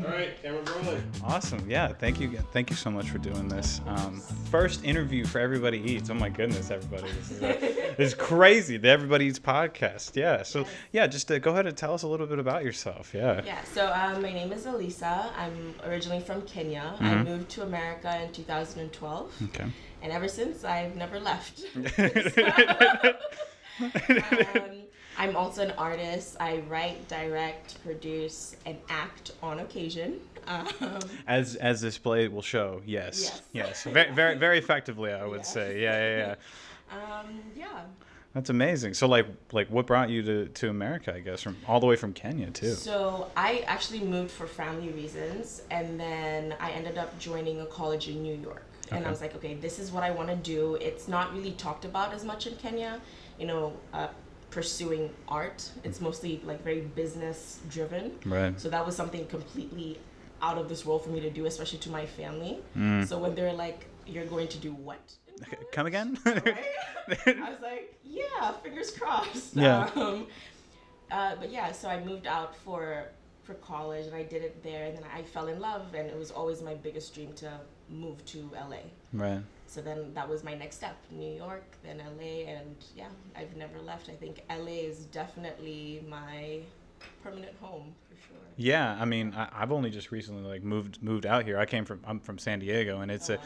All right, camera rolling. Awesome. Yeah. Thank you. Thank you so much for doing this. First interview for Everybody Eats. Oh my goodness, everybody. This is crazy. The Everybody Eats podcast. Yeah. So yeah, just go ahead and tell us a little bit about yourself. Yeah. Yeah. So my name is Elisa. I'm originally from Kenya. I moved to America in 2012. Okay. And ever since, I've never left. I'm also an artist. I write, direct, produce, and act on occasion. As this play will show, yes. Very, very, very effectively, I would say. Yeah. That's amazing. So, like, what brought you to America? I guess all the way from Kenya too. So I actually moved for family reasons, and then I ended up joining a college in New York. And I was like, okay, this is what I want to do. It's not really talked about as much in Kenya, pursuing art. It's mostly like very business driven. Right. So that was something completely out of this world for me to do, especially to my family. So when they're like, you're going to do what? Come again? Right? I was like, yeah, fingers crossed. Yeah. But yeah, so I moved out for college, and I did it there, and then I fell in love, and it was always my biggest dream to move to LA. Right. So then that was my next step, New York, then LA, and yeah, I've never left. I think LA is definitely my permanent home for sure. Yeah, I mean, I've only just recently moved out here. I'm from San Diego, and it's a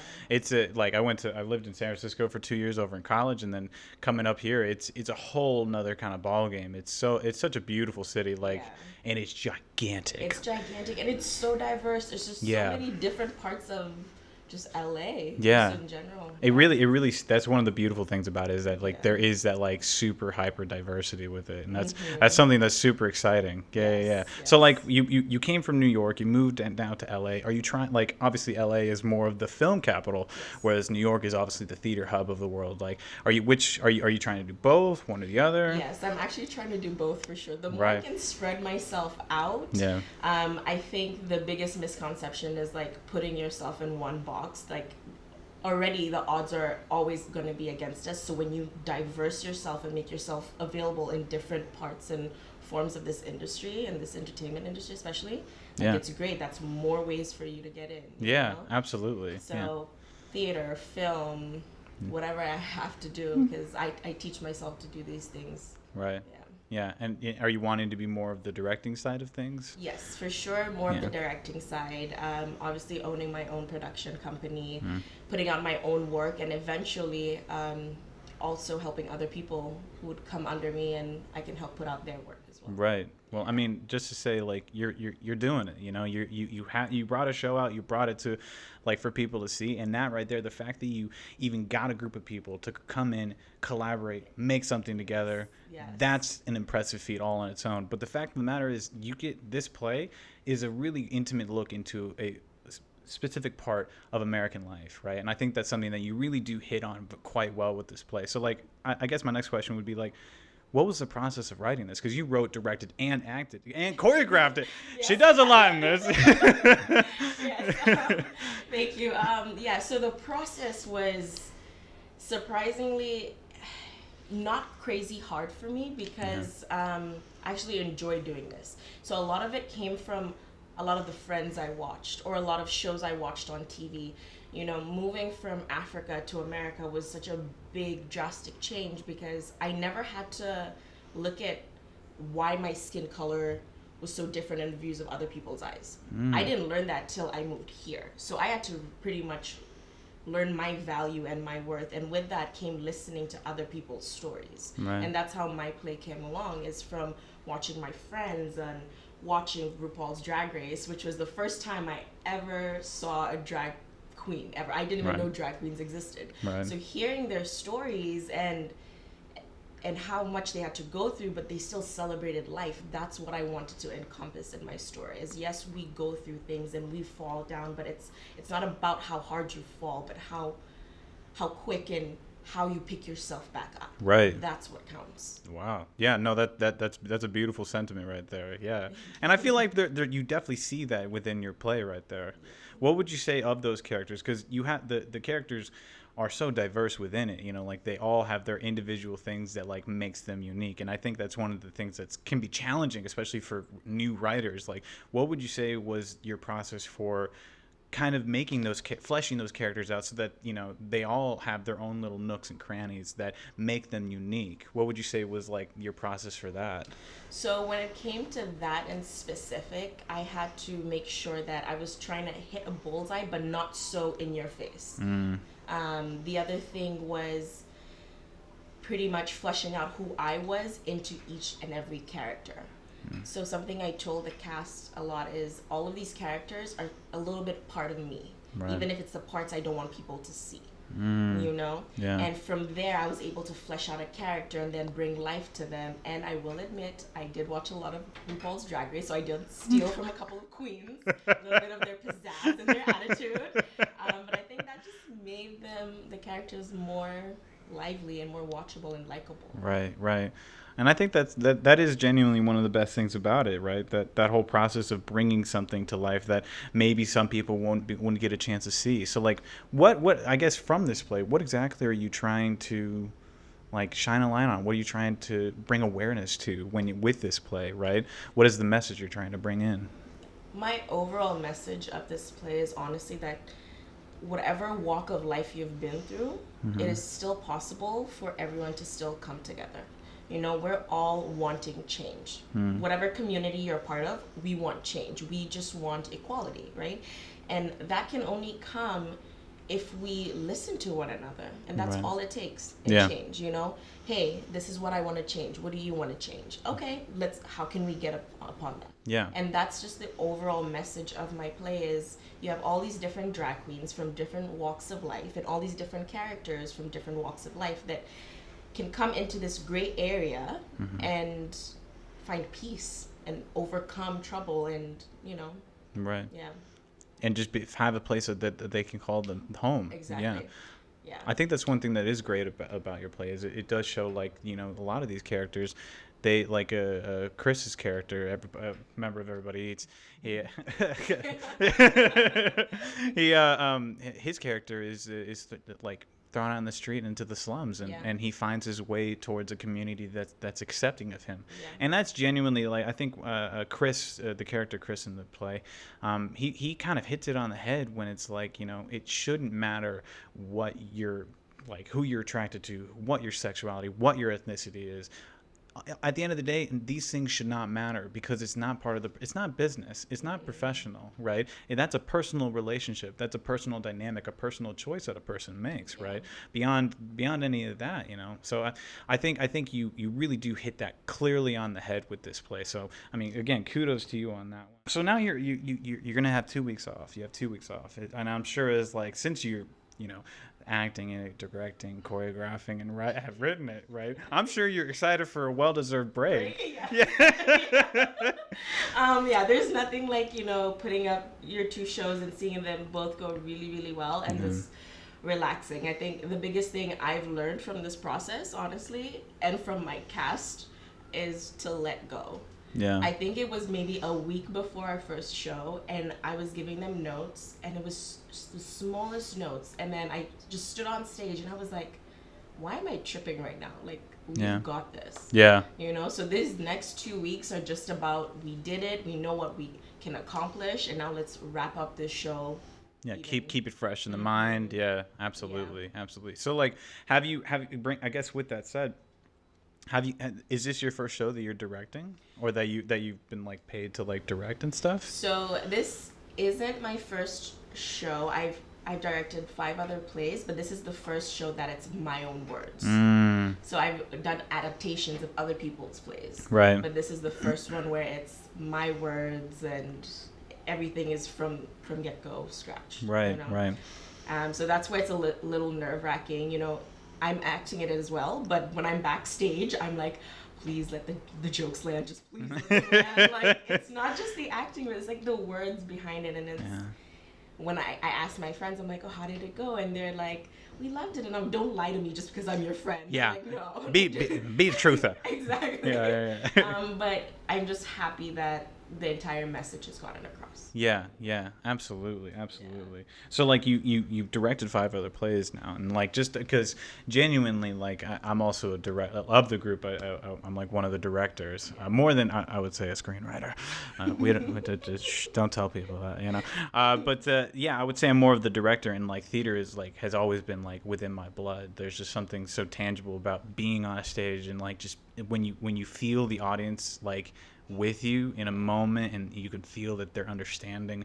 like I lived in San Francisco for 2 years over in college, and then coming up here, it's a whole nother kind of ball game. It's such a beautiful city, and it's gigantic. It's gigantic, and it's so diverse. There's just so many different parts of just LA. Yeah. Just in general. It really that's one of the beautiful things about it, is that there is that super hyper diversity with it, and that's something that's super exciting. Yeah. So you came from New York, you moved down to LA. Are you trying, obviously LA is more of the film capital, whereas New York is obviously the theater hub of the world. Are you trying to do both, one or the other? Yes, I'm actually trying to do both for sure. The more I can spread myself out, I think the biggest misconception is putting yourself in one box. Already the odds are always going to be against us, so when you diverse yourself and make yourself available in different parts and forms of this industry, and this entertainment industry especially, it's great. That's more ways for you to get in. Absolutely. So theater, film, whatever I have to do, because I teach myself to do these things. Right. Yeah, and are you wanting to be more of the directing side of things? Yes, for sure, more of the directing side. Obviously owning my own production company, putting out my own work, and eventually also helping other people who would come under me, and I can help put out their work as well. Right. Well, I mean, just to say, you're doing it. You brought a show out. You brought it to, for people to see, and that right there, the fact that you even got a group of people to come in, collaborate, make something together, that's an impressive feat all on its own. But the fact of the matter is, this play is a really intimate look into a specific part of American life, right? And I think that's something that you really do hit on quite well with this play. So, I guess my next question would be what was the process of writing this? Because you wrote, directed, and acted, and choreographed it. Yes. She does a lot in this. Yes. Thank you. So the process was surprisingly not crazy hard for me, because I actually enjoy doing this. So a lot of it came from a lot of the friends I watched, or a lot of shows I watched on TV. Moving from Africa to America was such a big, drastic change, because I never had to look at why my skin color was so different in the views of other people's eyes. I didn't learn that till I moved here. So I had to pretty much learn my value and my worth, and with that came listening to other people's stories. Right. And that's how my play came along, is from watching my friends and watching RuPaul's Drag Race, which was the first time I ever saw a drag queen ever. I didn't even know drag queens existed. Right. So hearing their stories and how much they had to go through, but they still celebrated life, that's what I wanted to encompass in my story. Is yes, we go through things and we fall down, but it's not about how hard you fall, but how quick and how you pick yourself back up. Right. That's what counts. Wow. Yeah. No. That's a beautiful sentiment right there. Yeah. And I feel like you definitely see that within your play right there. What would you say of those characters? Because you have the characters are so diverse within it. You know, like they all have their individual things that like makes them unique. And I think that's one of the things that can be challenging, especially for new writers. Like, what would you say was your process for kind of making those fleshing those characters out so that, you know, they all have their own little nooks and crannies that make them unique? What would you say was like your process for that? So when it came to that in specific, I had to make sure that I was trying to hit a bullseye but not so in your face. The other thing was pretty much fleshing out who I was into each and every character. So something I told the cast a lot is all of these characters are a little bit part of me, Right. even if it's the parts I don't want people to see. You know? Yeah. And from there, I was able to flesh out a character and then bring life to them. And I will admit, I did watch a lot of RuPaul's Drag Race, so I did steal from a couple of queens, a little bit of their pizzazz and their attitude. But I think that just made the characters more lively and more watchable and likable. Right, right. And I think that is genuinely one of the best things about it, right? That whole process of bringing something to life that maybe some people wouldn't get a chance to see. So like, what I guess from this play, what exactly are you trying to like shine a light on? What are you trying to bring awareness to with this play, right? What is the message you're trying to bring in? My overall message of this play is honestly that whatever walk of life you've been through, it is still possible for everyone to still come together. You know, we're all wanting change. Whatever community you're a part of, we want change. We just want equality, right? And that can only come if we listen to one another. And that's Right. all it takes in Yeah. change, you know? Hey, this is what I want to change. What do you want to change? Okay, how can we get upon that? Yeah. And that's just the overall message of my play is you have all these different drag queens from different walks of life and all these different characters from different walks of life that can come into this gray area and find peace and overcome trouble and, you know, Right. yeah. And just have a place that they can call them home. Exactly. Yeah. Yeah. I think that's one thing that is great about your play is it does show, like, you know, a lot of these characters, they like Chris's character, a member of Everybody Eats. He, his character is like thrown out in the street into the slums, and he finds his way towards a community that's accepting of him. Yeah. And that's genuinely, like, I think Chris, the character Chris in the play, he kind of hits it on the head when it's like, you know, it shouldn't matter what you're like, who you're attracted to, what your sexuality, what your ethnicity is. At the end of the day, these things should not matter because it's not it's not business. It's not professional, right? And that's a personal relationship. That's a personal dynamic, a personal choice that a person makes, right? Beyond any of that, you know? So I think you really do hit that clearly on the head with this play. So, I mean, again, kudos to you on that one. So now you're going to have 2 weeks off. You have 2 weeks off. And I'm sure it's like, since you're, you know, acting in it, directing, choreographing, and have written it, right? I'm sure you're excited for a well-deserved break. Yeah. There's nothing like, you know, putting up your 2 shows and seeing them both go really, really well and just relaxing. I think the biggest thing I've learned from this process, honestly, and from my cast, is to let go. Yeah. I think it was maybe a week before our first show, and I was giving them notes, and it was just the smallest notes. And then I just stood on stage, and I was like, why am I tripping right now? Like, we've got this. Yeah. You know, so these next 2 weeks are just about, we did it, we know what we can accomplish, and now let's wrap up this show. Yeah, keep it fresh in the mind. Yeah, absolutely. Absolutely. So, like, have you I guess with that said, is this your first show that you're directing, or that you've been like paid to like direct and stuff? So this isn't my first show. I've directed 5 other plays, but this is the first show that it's my own words. So I've done adaptations of other people's plays. Right. But this is the first one where it's my words and everything is from get-go scratch. Right, you know? right. So that's where it's a little nerve-wracking, you know. I'm acting it as well, but when I'm backstage, I'm like, please let the jokes land, just please let them land. Like, it's not just the acting, but it's like the words behind it, and it's when I asked my friends, I'm like, oh, how did it go? And they're like, we loved it. And I'm, don't lie to me just because I'm your friend. Yeah. Like, no. Be the truther. Exactly. Yeah. But I'm just happy that the entire message has gotten across. Yeah, absolutely. So like you've directed 5 other plays now, and like just because genuinely like I'm also a director of the group. I'm like one of the directors, more than I would say a screenwriter. Don't tell people that, you know. But I would say I'm more of the director, and like theater is like has always been like within my blood. There's just something so tangible about being on a stage and like just when you feel the audience like with you in a moment, and you can feel that they're understanding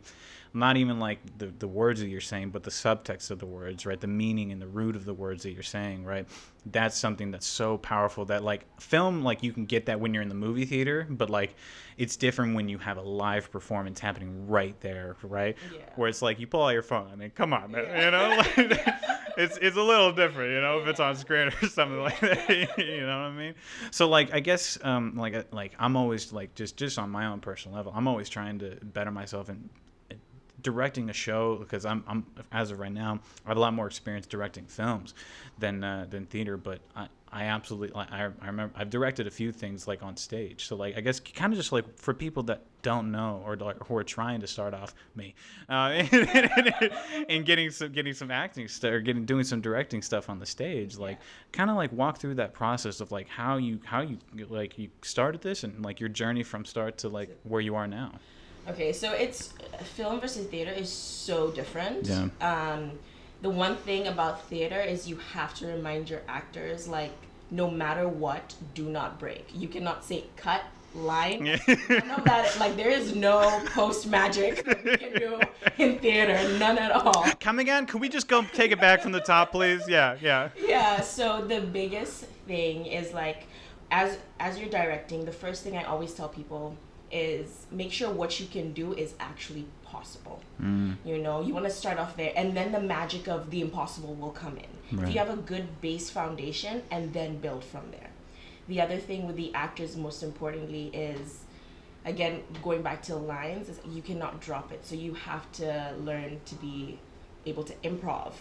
not even like the words that you're saying, but the subtext of the words, right? The meaning and the root of the words that you're saying, right? That's something that's so powerful that like film, like you can get that when you're in the movie theater, but like it's different when you have a live performance happening right there, right? Yeah. Where it's like you pull out your phone. I mean, come on, man, you know? Like, it's a little different, you know, if it's on screen or something like that. You know what I mean? So like I guess like I'm always like just on my own personal level, I'm always trying to better myself and directing a show, because I'm as of right now I have a lot more experience directing films than theater, but I absolutely I remember I've directed a few things like on stage. So like I guess kind of just like for people that don't know or like who are trying to start off me and getting some acting or doing some directing stuff on the stage, like kind of like walk through that process of like how you like you started this and like your journey from start to like where you are now. Okay, so it's film versus theater is so different. Yeah. The one thing about theater is you have to remind your actors, like, no matter what, do not break. You cannot say cut, line. None of that. Like, there is no post magic that we can do in theater. None at all. Come again? Can we just go take it back from the top, please? Yeah. Yeah, so the biggest thing is, like, as you're directing, the first thing I always tell people is make sure what you can do is actually possible. You know, you want to start off there, and then the magic of the impossible will come in. Right. If you have a good base foundation, and then build from there. The other thing with the actors, most importantly, is, again, going back to lines, is you cannot drop it. So you have to learn to be able to improv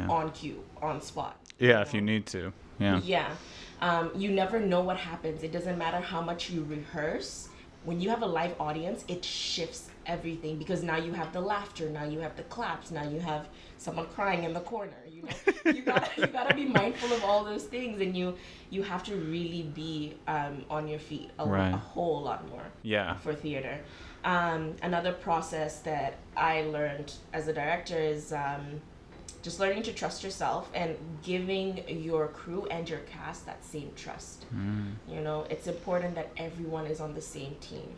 on cue, on spot. Yeah, if you need to. Yeah. You never know what happens. It doesn't matter how much you rehearse. When you have a live audience, it shifts everything, because now you have the laughter, now you have the claps, now you have someone crying in the corner. You know, you gotta be mindful of all those things, and you have to really be on your feet a whole lot more. Yeah. For theater, another process that I learned as a director is just learning to trust yourself and giving your crew and your cast that same trust. You know, it's important that everyone is on the same team.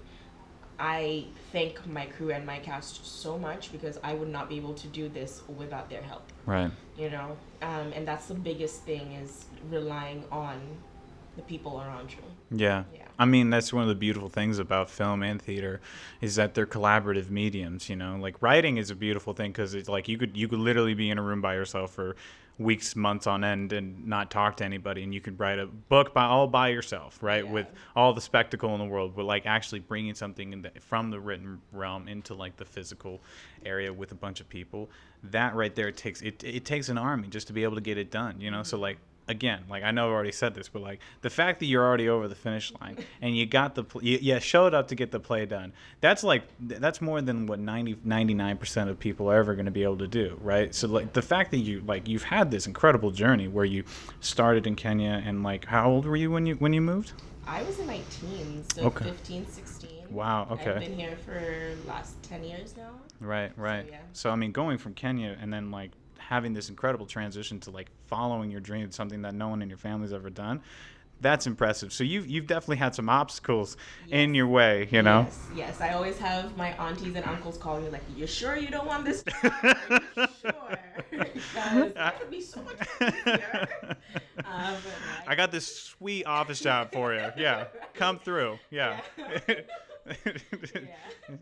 I thank my crew and my cast so much, because I would not be able to do this without their help. Right. You know, and that's the biggest thing, is relying on the people around you. Yeah. I mean, that's one of the beautiful things about film and theater, is that they're collaborative mediums, you know. Like writing is a beautiful thing, because it's like you could literally be in a room by yourself for weeks, months on end and not talk to anybody, and you could write a book all by yourself, right? With all the spectacle in the world, but like actually bringing something from the written realm into like the physical area with a bunch of people. That right there takes an army just to be able to get it done, you know. So like, again, like I know I've already said this, but like the fact that you're already over the finish line and you got you showed up to get the play done, that's more than what 99% of people are ever going to be able to do, right? So like the fact that you've had this incredible journey where you started in Kenya, and like how old were you when you moved? I was in my teens, so 15, 16. Wow, okay. I've been here for last 10 years now. Right. So I mean, going from Kenya and then like having this incredible transition to like following your dream, something that no one in your family's ever done, that's impressive. So you've definitely had some obstacles in your way, you know. Yes. I always have my aunties and uncles calling me like, "You sure you don't want this job? Are you sure?" Because that would be so much easier. I got this sweet office job for you. Yeah, come through. Yeah.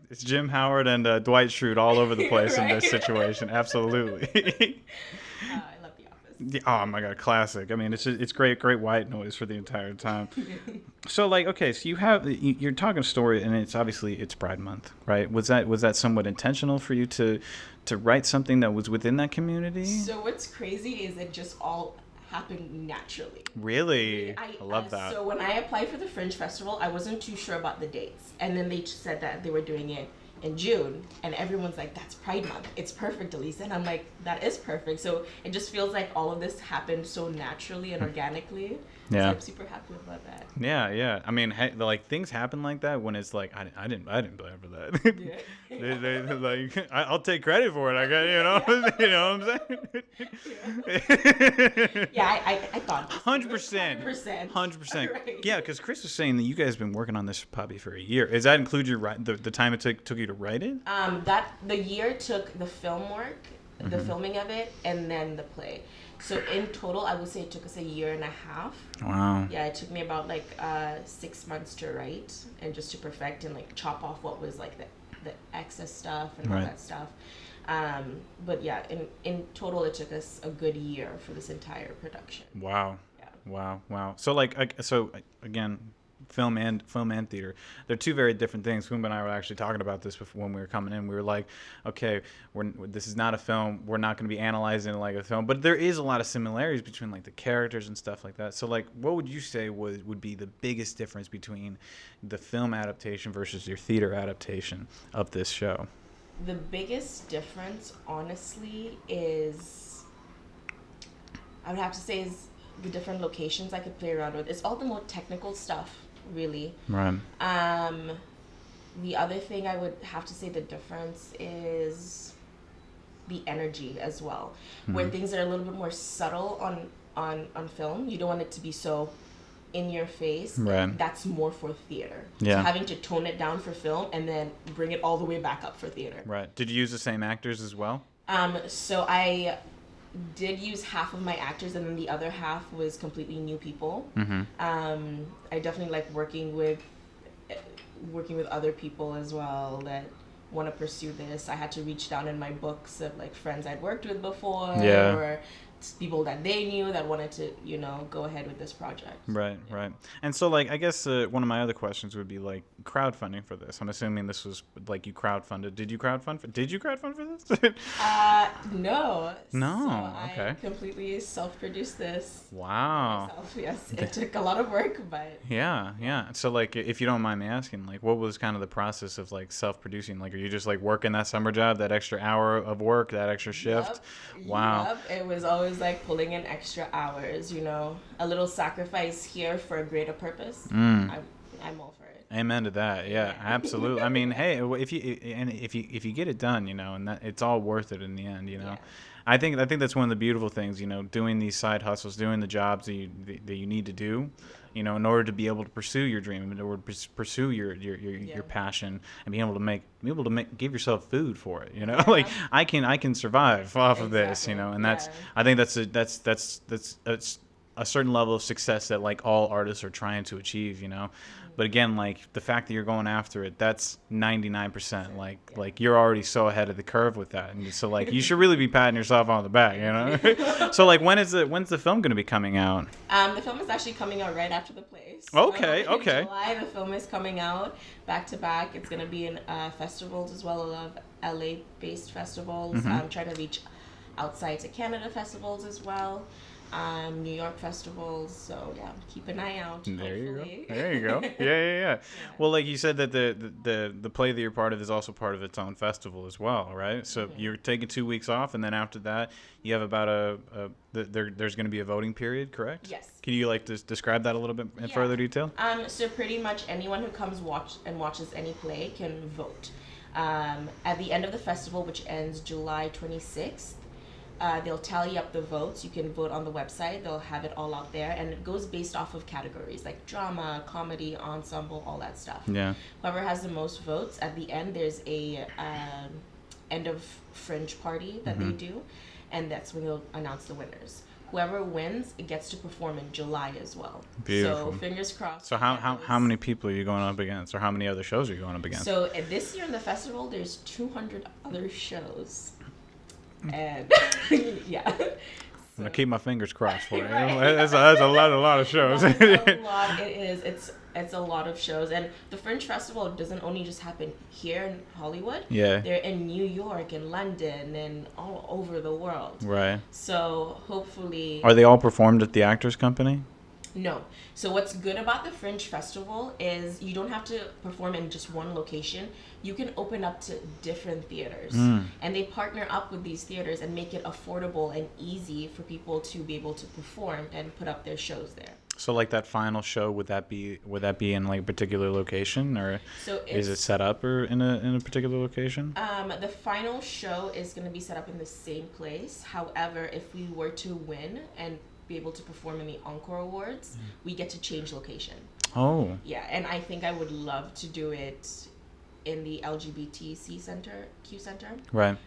It's Jim Howard and Dwight Schrute all over the place in this situation. Absolutely. I love The Office. Yeah, oh my god, classic. I mean, it's great, great white noise for the entire time. So like, okay, so you're talking story, and it's obviously it's Pride Month, right? Was that somewhat intentional for you to write something that was within that community? So what's crazy is it just all happened naturally. Really, I love that. So when I applied for the Fringe Festival, I wasn't too sure about the dates, and then they said that they were doing it in June, and everyone's like, "That's Pride Month. It's perfect, Elisa." And I'm like, "That is perfect." So it just feels like all of this happened so naturally and organically. Yeah. So I'm super happy about that. Yeah, yeah. I mean, like things happen like that when it's like I didn't plan for that. Yeah. They're like I'll take credit for it. I got you know what I'm saying. Yeah, I thought 100%. 100%. Right. Yeah, because Chris was saying that you guys have been working on this probably for a year. Does that include the time it took you to write it? That the year took the film work, the filming of it, and then the play. So in total, I would say it took us a year and a half. Wow. Yeah, it took me about like 6 months to write and just to perfect and like chop off what was like the excess stuff and all Right. that stuff. But yeah, in total, it took us a good year for this entire production. Wow. Yeah. Wow. So again, film and theater, they're two very different things. Foomba and I were actually talking about this before when we were coming in. We were like, okay, this is not a film. We're not going to be analyzing it like a film, but there is a lot of similarities between like the characters and stuff like that. So like, what would you say would be the biggest difference between the film adaptation versus your theater adaptation of this show? The biggest difference, honestly, is I would have to say is the different locations I could play around with. It's all the more technical stuff, really. Right. The other thing I would have to say the difference is the energy as well, where things are a little bit more subtle on film. You don't want it to be so in your face. Right. That's more for theater. Yeah. So having to tone it down for film and then bring it all the way back up for theater. Right. Did you use the same actors as well? So I did use half of my actors, and then the other half was completely new people. I definitely like working with other people as well that want to pursue this. I had to reach down in my books of like friends I'd worked with before, Yeah. or people that they knew that wanted to, go ahead with this project. Right. And so, like, I guess one of my other questions would be, like, crowdfunding for this. I'm assuming this was, like, you crowdfunded. Did you crowdfund for this? No. No, So okay. I completely self-produced this. Wow. Myself. Yes, it took a lot of work, but... Yeah. So, like, if you don't mind me asking, like, what was kind of the process of, like, self-producing? Like, are you just, like, working that summer job, that extra hour of work, that extra shift? Yep. Wow. Yep. It was always like pulling in extra hours, a little sacrifice here for a greater purpose. I'm all for it. Amen to that. Yeah, absolutely. I mean, hey, if you get it done, and that it's all worth it in the end, Yeah. I think that's one of the beautiful things, doing these side hustles, doing the jobs that you need to do, in order to be able to pursue your dream, in order to pursue your passion, and be able to give yourself food for it. Like I can survive off of this, and that's I think that's a certain level of success that like all artists are trying to achieve. But again, like the fact that you're going after it, that's 99%. Like you're already so ahead of the curve with that, and so like you should really be patting yourself on the back, So like when's the film going to be coming out? The film is actually coming out right after the play. So Okay. In July, the film is coming out back to back. It's going to be in festivals as well, a lot of LA-based festivals. I'm trying to reach outside to Canada festivals as well. New York festivals, so yeah, keep an eye out. There hopefully. you go. Yeah. Well, like you said, that the play that you're part of is also part of its own festival as well, right? So you're taking 2 weeks off, and then after that, you have about there's going to be a voting period, correct? Yes. Can you like describe that a little bit in further detail? So pretty much anyone who comes watches any play can vote. At the end of the festival, which ends July 26th. They'll tally up the votes. You can vote on the website. They'll have it all out there, and it goes based off of categories like drama, comedy, ensemble, all that stuff. Yeah. Whoever has the most votes, at the end there's a end of fringe party that they do, and that's when they'll announce the winners. Whoever wins, it gets to perform in July as well. Beautiful. So fingers crossed. So how many people are you going up against, or how many other shows are you going up against? So this year in the festival, there's 200 other shows. And yeah, I'm gonna keep my fingers crossed for it. Right. That's a lot of shows. That's a lot. It is. It's a lot of shows, and the Fringe Festival doesn't only just happen here in Hollywood. Yeah. They're in New York and London and all over the world. Right. So hopefully. Are they all performed at the Actors Company? No. So what's good about the Fringe Festival is you don't have to perform in just one location. You can open up to different theaters. And they partner up with these theaters and make it affordable and easy for people to be able to perform and put up their shows there. So like that final show, would that be in like a particular location, or So is it set up or in a particular location? The final show is going to be set up in the same place. However, if we were to win and be able to perform in the Encore Awards, we get to change location. Oh. Yeah, and I think I would love to do it in the LGBTC Center, Q Center. Right.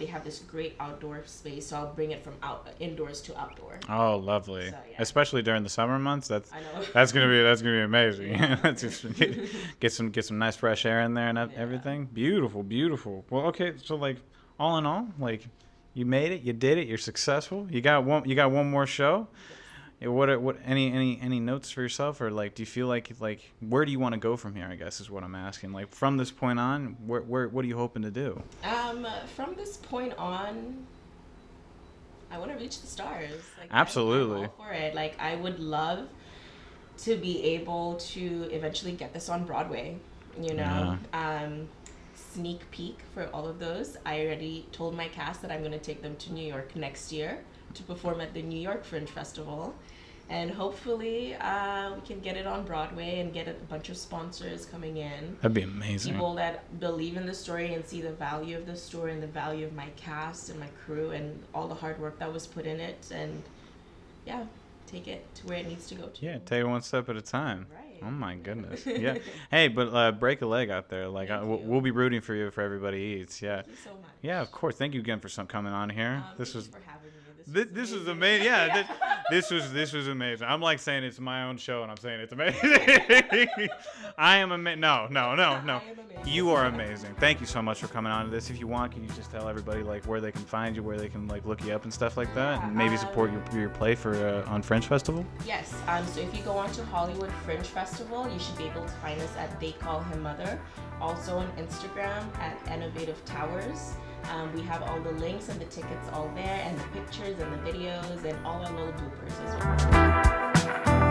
They have this great outdoor space, so I'll bring it from indoors to outdoor. Oh, lovely. So, yeah. Especially during the summer months. I know. That's gonna be amazing. Just get some nice fresh air in there and everything. Beautiful, beautiful. Well, okay. So like, all in all, like, you made it. You did it. You're successful. You got one more show. What any notes for yourself, or like, do you feel like where do you want to go from here? I guess is what I'm asking. Like, from this point on, where what are you hoping to do? From this point on, I want to reach the stars. Like, Absolutely. I'm all for it. Like, I would love to be able to eventually get this on Broadway. You know, sneak peek for all of those. I already told my cast that I'm going to take them to New York next year to perform at the New York Fringe Festival, and hopefully we can get it on Broadway and get a bunch of sponsors coming in. That'd be amazing. People that believe in the story and see the value of the story and the value of my cast and my crew and all the hard work that was put in it, and yeah, take it to where it needs to go to. Yeah, take it one step at a time. Right. Oh my goodness. Yeah. Hey, but break a leg out there. Like, we'll be rooting for you for Everybody Eats. Yeah. Thank you so much. Yeah, of course. Thank you again for coming on here. Thank you for having me. This was amazing. Yeah, this was amazing. I'm like saying it's my own show, and I'm saying it's amazing. I am amazing. No. I am amazing. You are amazing. Thank you so much for coming on to this. If you want, can you just tell everybody like where they can find you, where they can like look you up and stuff like that, and maybe support your play for on Fringe Festival? Yes. So if you go on to Hollywood Fringe Festival, you should be able to find us at They Call Him Mother. Also on Instagram at Innovative Towers. We have all the links and the tickets all there, and the pictures and the videos and all our little bloopers as well.